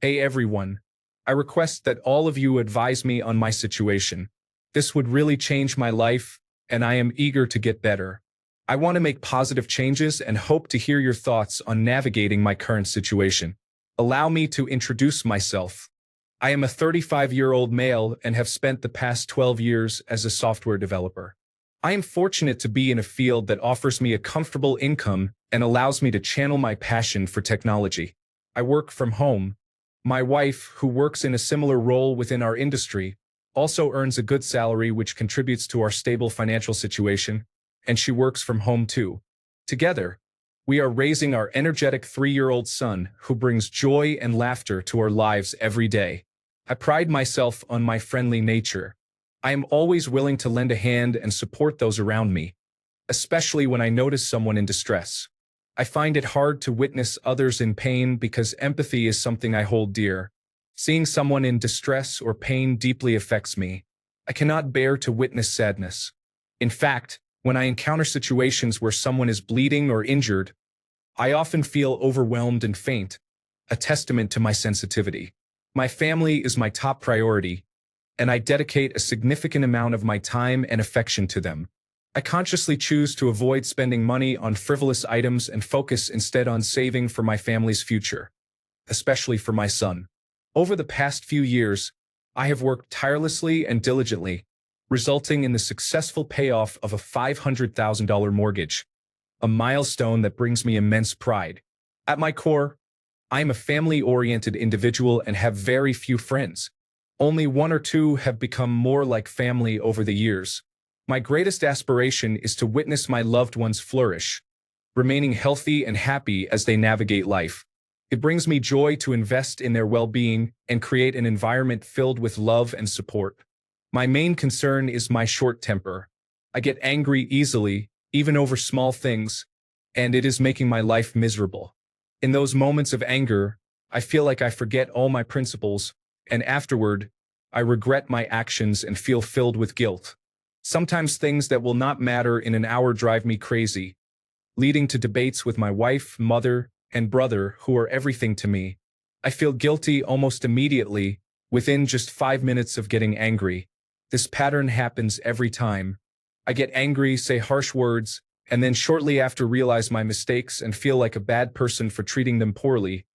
Hey everyone, I request that all of you advise me on my situation. This would really change my life, and I am eager to get better. I want to make positive changes and hope to hear your thoughts on navigating my current situation. Allow me to introduce myself. I am a 35-year-old male and have spent the past 12 years as a software developer. I am fortunate to be in a field that offers me a comfortable income and allows me to channel my passion for technology. I work from home. My wife, who works in a similar role within our industry, also earns a good salary which contributes to our stable financial situation, and she works from home too. Together, we are raising our energetic 3-year-old son who brings joy and laughter to our lives every day. I pride myself on my friendly nature. I am always willing to lend a hand and support those around me, especially when I notice someone in distress. I find it hard to witness others in pain because empathy is something I hold dear. Seeing someone in distress or pain deeply affects me. I cannot bear to witness sadness. In fact, when I encounter situations where someone is bleeding or injured, I often feel overwhelmed and faint, a testament to my sensitivity. My family is my top priority, and I dedicate a significant amount of my time and affection to them. I consciously choose to avoid spending money on frivolous items and focus instead on saving for my family's future, especially for my son. Over the past few years, I have worked tirelessly and diligently, resulting in the successful payoff of a $500,000 mortgage, a milestone that brings me immense pride. At my core, I am a family-oriented individual and have very few friends. Only one or two have become more like family over the years. My greatest aspiration is to witness my loved ones flourish, remaining healthy and happy as they navigate life. It brings me joy to invest in their well-being and create an environment filled with love and support. My main concern is my short temper. I get angry easily, even over small things, and it is making my life miserable. In those moments of anger, I feel like I forget all my principles, and afterward, I regret my actions and feel filled with guilt. Sometimes things that will not matter in an hour drive me crazy, leading to debates with my wife, mother, and brother who are everything to me. I feel guilty almost immediately, within just 5 minutes of getting angry. This pattern happens every time. I get angry, say harsh words, and then shortly after realize my mistakes and feel like a bad person for treating them poorly,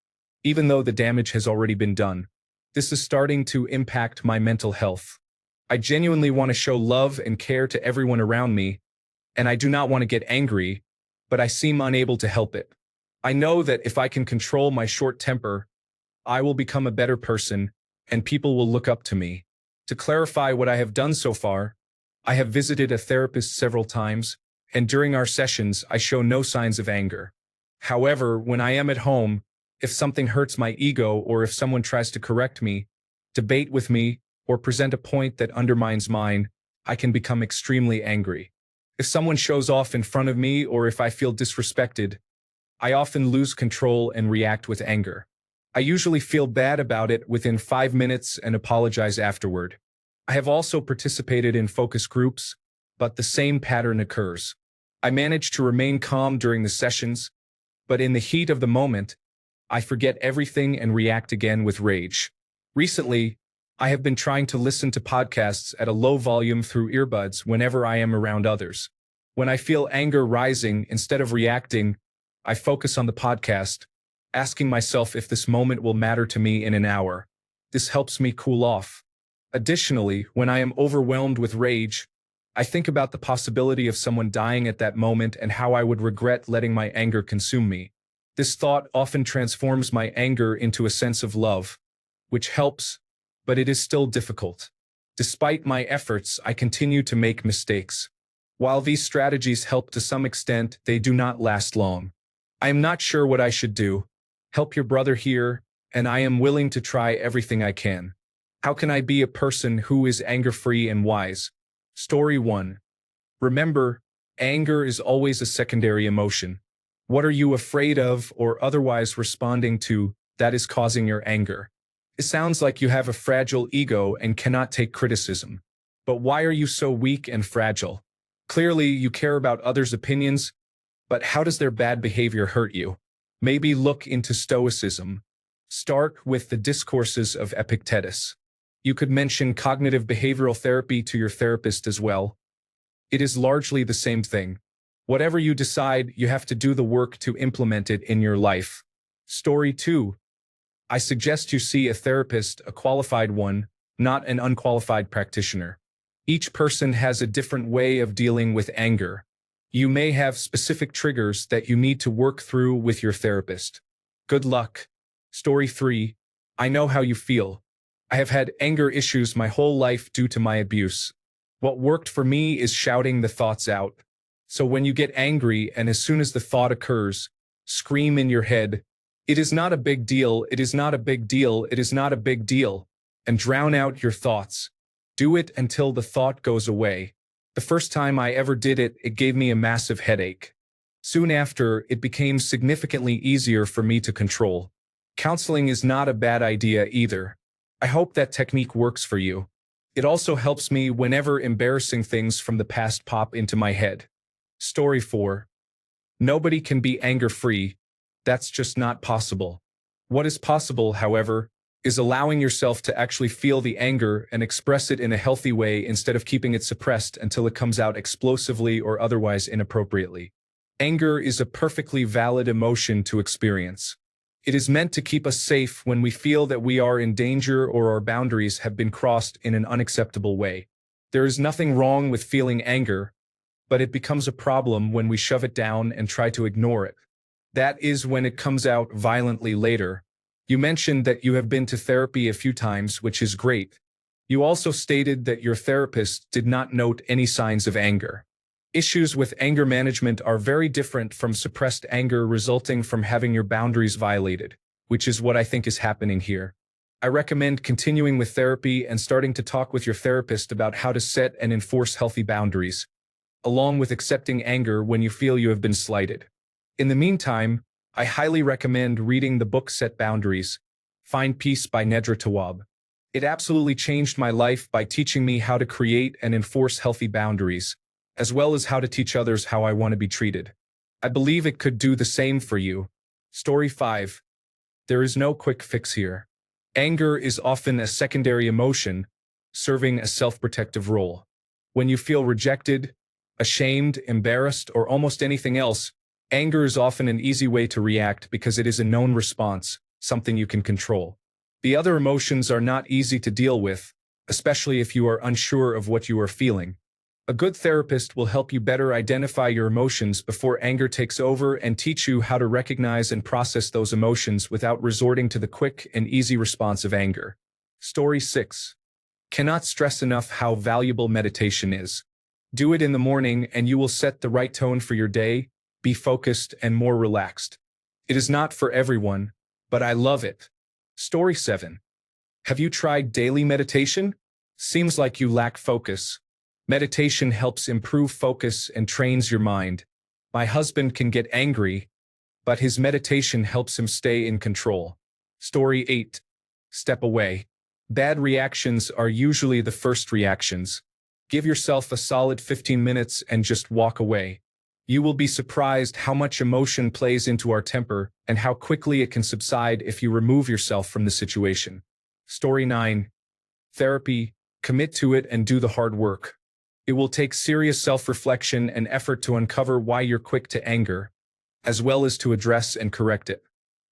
even though the damage has already been done. This is starting to impact my mental health. I genuinely want to show love and care to everyone around me, and I do not want to get angry, but I seem unable to help it. I know that if I can control my short temper, I will become a better person, and people will look up to me. To clarify what I have done so far, I have visited a therapist several times, and during our sessions, I show no signs of anger. However, when I am at home, if something hurts my ego or if someone tries to correct me, debate with me, or present a point that undermines mine, I can become extremely angry. If someone shows off in front of me or if I feel disrespected, I often lose control and react with anger. I usually feel bad about it within 5 minutes and apologize afterward. I have also participated in focus groups, but the same pattern occurs. I manage to remain calm during the sessions, but in the heat of the moment, I forget everything and react again with rage. Recently, I have been trying to listen to podcasts at a low volume through earbuds whenever I am around others. When I feel anger rising, instead of reacting, I focus on the podcast, asking myself if this moment will matter to me in an hour. This helps me cool off. Additionally, when I am overwhelmed with rage, I think about the possibility of someone dying at that moment and how I would regret letting my anger consume me. This thought often transforms my anger into a sense of love, which helps, but it is still difficult. Despite my efforts, I continue to make mistakes. While these strategies help to some extent, they do not last long. I am not sure what I should do. Help your brother here, and I am willing to try everything I can. How can I be a person who is anger-free and wise? Story 1. Remember, anger is always a secondary emotion. What are you afraid of or otherwise responding to that is causing your anger? It sounds like you have a fragile ego and cannot take criticism. But why are you so weak and fragile? Clearly, you care about others' opinions, but how does their bad behavior hurt you? Maybe look into stoicism. Start with the discourses of Epictetus. You could mention cognitive behavioral therapy to your therapist as well. It is largely the same thing. Whatever you decide, you have to do the work to implement it in your life. Story 2. I suggest you see a therapist, a qualified one, not an unqualified practitioner. Each person has a different way of dealing with anger. You may have specific triggers that you need to work through with your therapist. Good luck. Story 3. I know how you feel. I have had anger issues my whole life due to my abuse. What worked for me is shouting the thoughts out. So when you get angry and as soon as the thought occurs, scream in your head, "It is not a big deal, it is not a big deal, it is not a big deal," and drown out your thoughts. Do it until the thought goes away. The first time I ever did it, it gave me a massive headache. Soon after, it became significantly easier for me to control. Counseling is not a bad idea either. I hope that technique works for you. It also helps me whenever embarrassing things from the past pop into my head. Story 4. Nobody can be anger-free. That's just not possible. What is possible, however, is allowing yourself to actually feel the anger and express it in a healthy way instead of keeping it suppressed until it comes out explosively or otherwise inappropriately. Anger is a perfectly valid emotion to experience. It is meant to keep us safe when we feel that we are in danger or our boundaries have been crossed in an unacceptable way. There is nothing wrong with feeling anger, but it becomes a problem when we shove it down and try to ignore it. That is when it comes out violently later. You mentioned that you have been to therapy a few times, which is great. You also stated that your therapist did not note any signs of anger. Issues with anger management are very different from suppressed anger resulting from having your boundaries violated, which is what I think is happening here. I recommend continuing with therapy and starting to talk with your therapist about how to set and enforce healthy boundaries, along with accepting anger when you feel you have been slighted. In the meantime, I highly recommend reading the book Set Boundaries, Find Peace by Nedra Tawwab. It absolutely changed my life by teaching me how to create and enforce healthy boundaries, as well as how to teach others how I want to be treated. I believe it could do the same for you. Story 5. There is no quick fix here. Anger is often a secondary emotion, serving a self-protective role. When you feel rejected, ashamed, embarrassed, or almost anything else, anger is often an easy way to react because it is a known response, something you can control. The other emotions are not easy to deal with, especially if you are unsure of what you are feeling. A good therapist will help you better identify your emotions before anger takes over and teach you how to recognize and process those emotions without resorting to the quick and easy response of anger. Story 6. Cannot stress enough how valuable meditation is. Do it in the morning and you will set the right tone for your day, be focused and more relaxed. It is not for everyone, but I love it. Story 7. Have you tried daily meditation? Seems like you lack focus. Meditation helps improve focus and trains your mind. My husband can get angry, but his meditation helps him stay in control. Story 8. Step away. Bad reactions are usually the first reactions. Give yourself a solid 15 minutes and just walk away. You will be surprised how much emotion plays into our temper and how quickly it can subside if you remove yourself from the situation. Story 9. Therapy. Commit to it and do the hard work. It will take serious self-reflection and effort to uncover why you're quick to anger, as well as to address and correct it.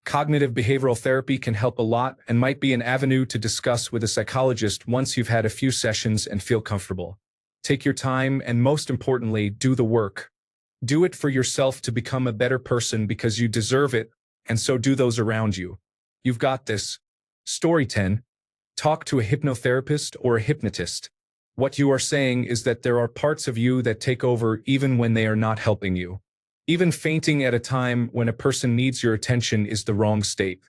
Cognitive behavioral therapy can help a lot and might be an avenue to discuss with a psychologist once you've had a few sessions and feel comfortable. Take your time and, most importantly, do the work. Do it for yourself to become a better person because you deserve it, and so do those around you. You've got this. Story 10. Talk to a hypnotherapist or a hypnotist. What you are saying is that there are parts of you that take over even when they are not helping you. Even fainting at a time when a person needs your attention is the wrong state.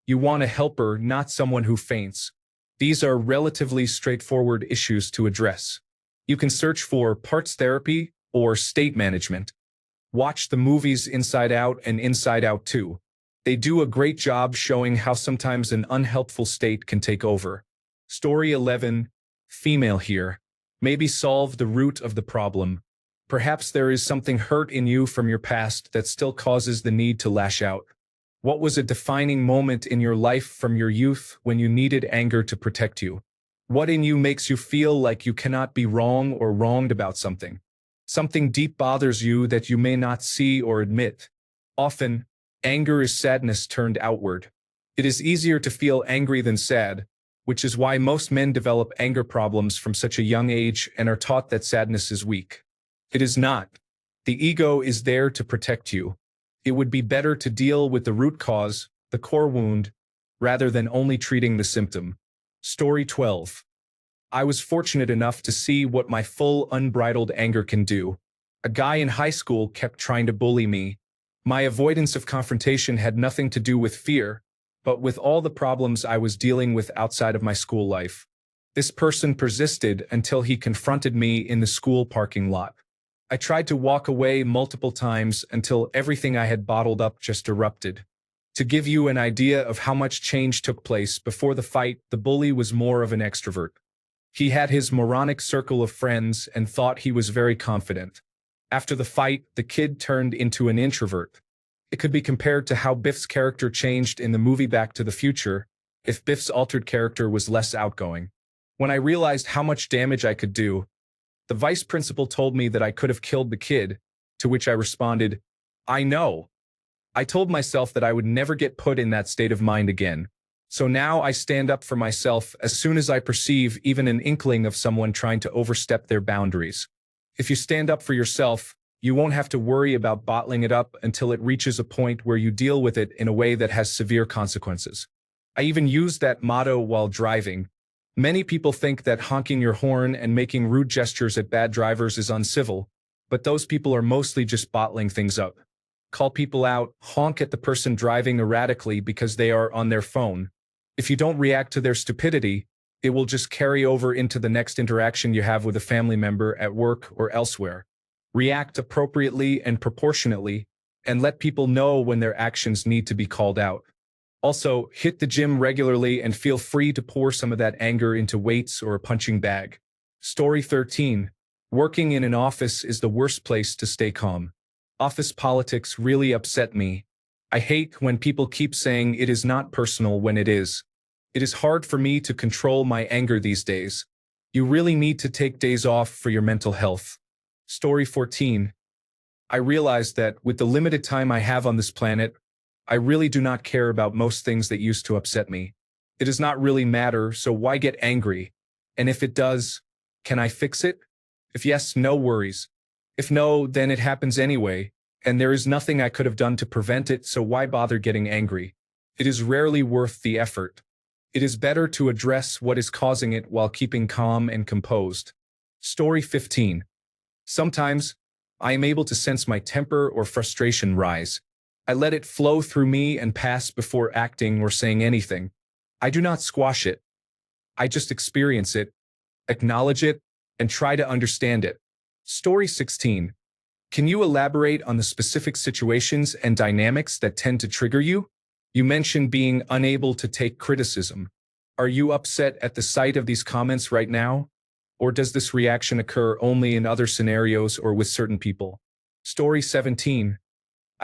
You want a helper, not someone who faints. These are relatively straightforward issues to address. You can search for parts therapy or state management. Watch the movies Inside Out and Inside Out 2. They do a great job showing how sometimes an unhelpful state can take over. Story 11. Female here. Maybe solve the root of the problem. Perhaps there is something hurt in you from your past that still causes the need to lash out. What was a defining moment in your life from your youth when you needed anger to protect you? What in you makes you feel like you cannot be wrong or wronged about something? Something deep bothers you that you may not see or admit. Often, anger is sadness turned outward. It is easier to feel angry than sad, which is why most men develop anger problems from such a young age and are taught that sadness is weak. It is not. The ego is there to protect you. It would be better to deal with the root cause, the core wound, rather than only treating the symptom. Story 12. I was fortunate enough to see what my full, unbridled anger can do. A guy in high school kept trying to bully me. My avoidance of confrontation had nothing to do with fear, but with all the problems I was dealing with outside of my school life. This person persisted until he confronted me in the school parking lot. I tried to walk away multiple times until everything I had bottled up just erupted. To give you an idea of how much change took place before the fight, the bully was more of an extrovert. He had his moronic circle of friends and thought he was very confident. After the fight, the kid turned into an introvert. It could be compared to how Biff's character changed in the movie Back to the Future, if Biff's altered character was less outgoing. When I realized how much damage I could do, the vice principal told me that I could have killed the kid, to which I responded, I know. I told myself that I would never get put in that state of mind again. So now I stand up for myself as soon as I perceive even an inkling of someone trying to overstep their boundaries. If you stand up for yourself, you won't have to worry about bottling it up until it reaches a point where you deal with it in a way that has severe consequences. I even use that motto while driving. Many people think that honking your horn and making rude gestures at bad drivers is uncivil, but those people are mostly just bottling things up. Call people out, honk at the person driving erratically because they are on their phone. If you don't react to their stupidity, it will just carry over into the next interaction you have with a family member at work or elsewhere. React appropriately and proportionately, and let people know when their actions need to be called out. Also, hit the gym regularly and feel free to pour some of that anger into weights or a punching bag. Story 13. Working in an office is the worst place to stay calm. Office politics really upset me. I hate when people keep saying it is not personal when it is. It is hard for me to control my anger these days. You really need to take days off for your mental health. Story 14. I realized that with the limited time I have on this planet, I really do not care about most things that used to upset me. It does not really matter, so why get angry? And if it does, can I fix it? If yes, no worries. If no, then it happens anyway, and there is nothing I could have done to prevent it, so why bother getting angry? It is rarely worth the effort. It is better to address what is causing it while keeping calm and composed. Story 15. Sometimes, I am able to sense my temper or frustration rise. I let it flow through me and pass before acting or saying anything. I do not squash it. I just experience it, acknowledge it, and try to understand it. Story 16. Can you elaborate on the specific situations and dynamics that tend to trigger you? You mentioned being unable to take criticism. Are you upset at the sight of these comments right now? Or does this reaction occur only in other scenarios or with certain people? Story 17.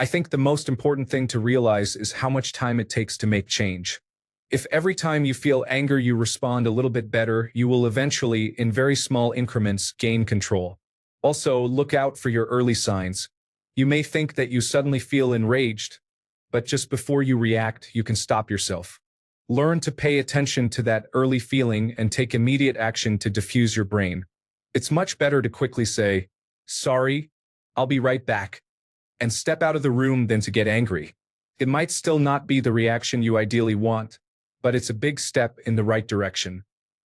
I think the most important thing to realize is how much time it takes to make change. If every time you feel anger you respond a little bit better, you will eventually, in very small increments, gain control. Also, look out for your early signs. You may think that you suddenly feel enraged, but just before you react, you can stop yourself. Learn to pay attention to that early feeling and take immediate action to diffuse your brain. It's much better to quickly say, "Sorry, I'll be right back," and step out of the room than to get angry. It might still not be the reaction you ideally want, but it's a big step in the right direction.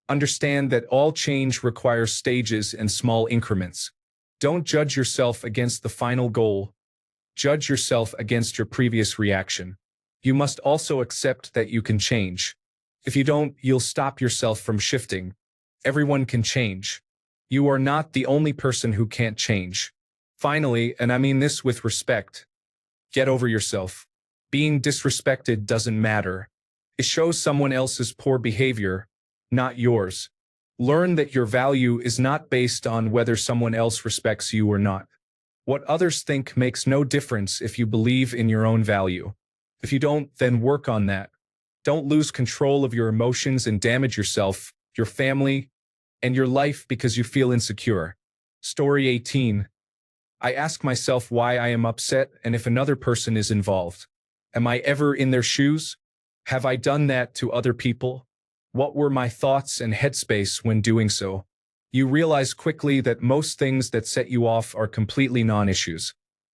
Understand that all change requires stages and small increments. Don't judge yourself against the final goal. Judge yourself against your previous reaction. You must also accept that you can change. If you don't, you'll stop yourself from shifting. Everyone can change. You are not the only person who can't change. Finally, and I mean this with respect, get over yourself. Being disrespected doesn't matter. It shows someone else's poor behavior, not yours. Learn that your value is not based on whether someone else respects you or not. What others think makes no difference if you believe in your own value. If you don't, then work on that. Don't lose control of your emotions and damage yourself, your family, and your life because you feel insecure. Story 18. I ask myself why I am upset and if another person is involved. Am I ever in their shoes? Have I done that to other people? What were my thoughts and headspace when doing so? You realize quickly that most things that set you off are completely non-issues.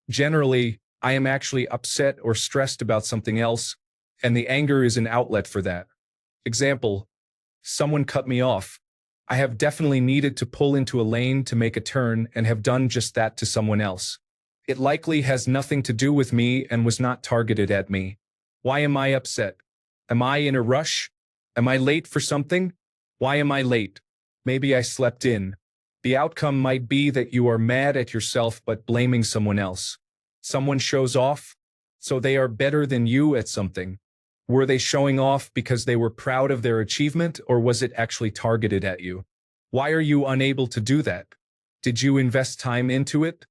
Generally, I am actually upset or stressed about something else, and the anger is an outlet for that. Example, someone cut me off. I have definitely needed to pull into a lane to make a turn and have done just that to someone else. It likely has nothing to do with me and was not targeted at me. Why am I upset? Am I in a rush? Am I late for something? Why am I late? Maybe I slept in. The outcome might be that you are mad at yourself but blaming someone else. Someone shows off, so they are better than you at something. Were they showing off because they were proud of their achievement, or was it actually targeted at you? Why are you unable to do that? Did you invest time into it?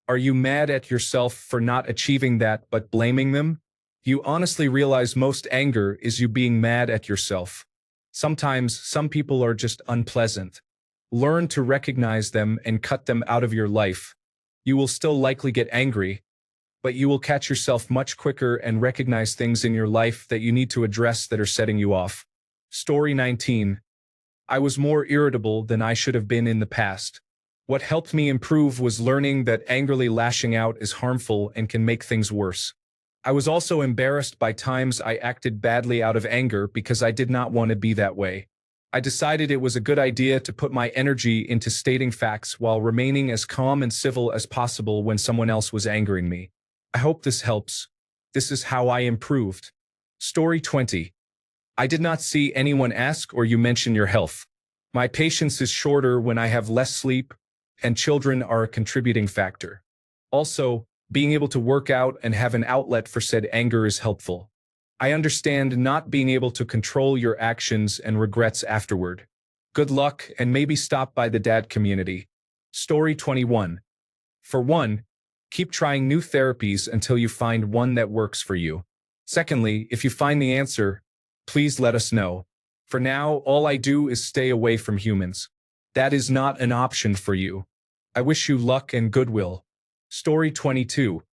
Are you mad at yourself for not achieving that but blaming them? You honestly realize most anger is you being mad at yourself. Sometimes some people are just unpleasant. Learn to recognize them and cut them out of your life. You will still likely get angry, but you will catch yourself much quicker and recognize things in your life that you need to address that are setting you off. Story 19. I was more irritable than I should have been in the past. What helped me improve was learning that angrily lashing out is harmful and can make things worse. I was also embarrassed by times I acted badly out of anger because I did not want to be that way. I decided it was a good idea to put my energy into stating facts while remaining as calm and civil as possible when someone else was angering me. I hope this helps. This is how I improved. Story 20. I did not see anyone ask or you mention your health. My patience is shorter when I have less sleep, and children are a contributing factor. Also, being able to work out and have an outlet for said anger is helpful. I understand not being able to control your actions and regrets afterward. Good luck and maybe stop by the dad community. Story 21. For one, keep trying new therapies until you find one that works for you. Secondly, if you find the answer, please let us know. For now, all I do is stay away from humans. That is not an option for you. I wish you luck and goodwill. Story 22.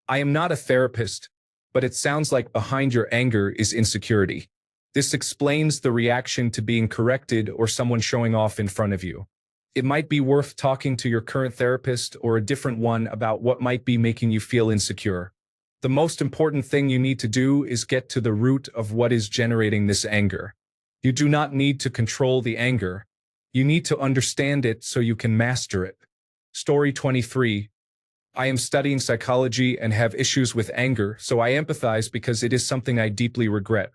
I am not a therapist, but it sounds like behind your anger is insecurity. This explains the reaction to being corrected or someone showing off in front of you. It might be worth talking to your current therapist or a different one about what might be making you feel insecure. The most important thing you need to do is get to the root of what is generating this anger. You do not need to control the anger. You need to understand it so you can master it. Story 23. I am studying psychology and have issues with anger, so I empathize because it is something I deeply regret.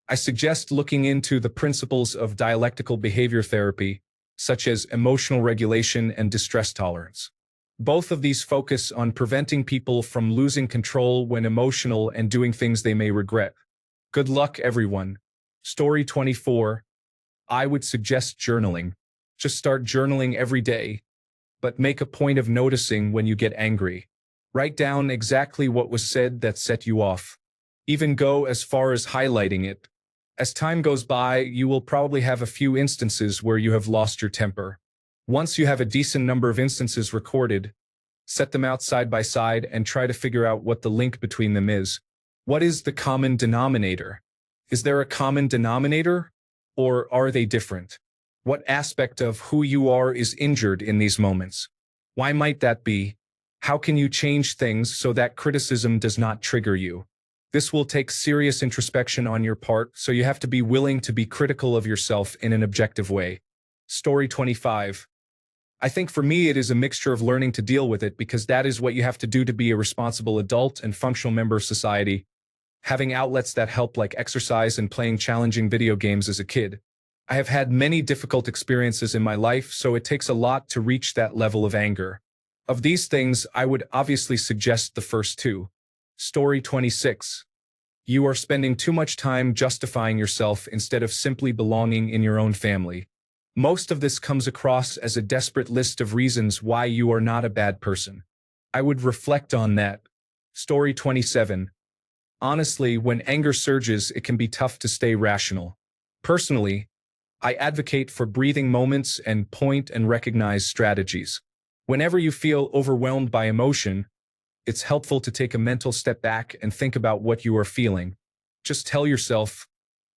I suggest looking into the principles of dialectical behavior therapy, such as emotional regulation and distress tolerance. Both of these focus on preventing people from losing control when emotional and doing things they may regret. Good luck, everyone. Story 24. I would suggest journaling. Just start journaling every day, but make a point of noticing when you get angry. Write down exactly what was said that set you off. Even go as far as highlighting it. As time goes by, you will probably have a few instances where you have lost your temper. Once you have a decent number of instances recorded, set them out side by side and try to figure out what the link between them is. What is the common denominator? Is there a common denominator, or are they different? What aspect of who you are is injured in these moments? Why might that be? How can you change things so that criticism does not trigger you? This will take serious introspection on your part, so you have to be willing to be critical of yourself in an objective way. Story 25. I think for me it is a mixture of learning to deal with it because that is what you have to do to be a responsible adult and functional member of society. Having outlets that help like exercise and playing challenging video games as a kid. I have had many difficult experiences in my life, so it takes a lot to reach that level of anger. Of these things, I would obviously suggest the first two. Story 26. You are spending too much time justifying yourself instead of simply belonging in your own family. Most of this comes across as a desperate list of reasons why you are not a bad person. I would reflect on that. Story 27. Honestly, when anger surges, it can be tough to stay rational. Personally, I advocate for breathing moments and point and recognize strategies. Whenever you feel overwhelmed by emotion, it's helpful to take a mental step back and think about what you are feeling. Just tell yourself,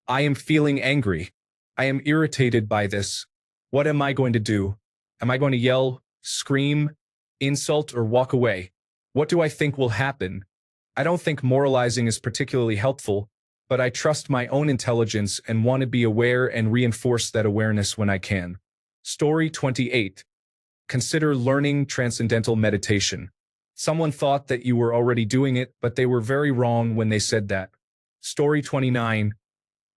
I am feeling angry. I am irritated by this. What am I going to do? Am I going to yell, scream, insult, or walk away? What do I think will happen? I don't think moralizing is particularly helpful, but I trust my own intelligence and want to be aware and reinforce that awareness when I can. Story 28. Consider learning transcendental meditation. Someone thought that you were already doing it, but they were very wrong when they said that. Story 29.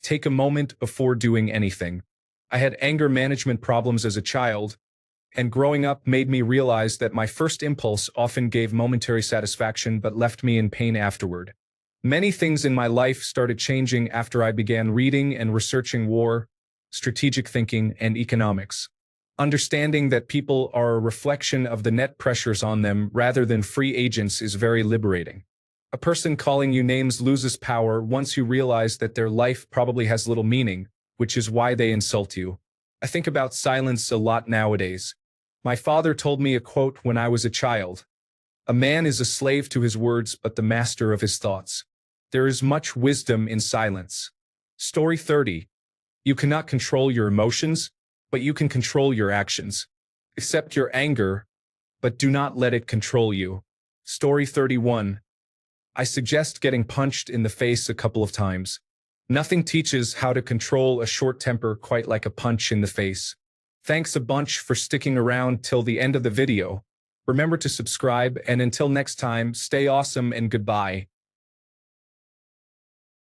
Take a moment before doing anything. I had anger management problems as a child, and growing up made me realize that my first impulse often gave momentary satisfaction but left me in pain afterward. Many things in my life started changing after I began reading and researching war, strategic thinking, and economics. Understanding that people are a reflection of the net pressures on them rather than free agents is very liberating. A person calling you names loses power once you realize that their life probably has little meaning, which is why they insult you. I think about silence a lot nowadays. My father told me a quote when I was a child. A man is a slave to his words, but the master of his thoughts. There is much wisdom in silence. Story 30. You cannot control your emotions, but you can control your actions. Accept your anger, but do not let it control you. Story 31. I suggest getting punched in the face a couple of times. Nothing teaches how to control a short temper quite like a punch in the face. Thanks a bunch for sticking around till the end of the video. Remember to subscribe, and until next time, stay awesome and goodbye.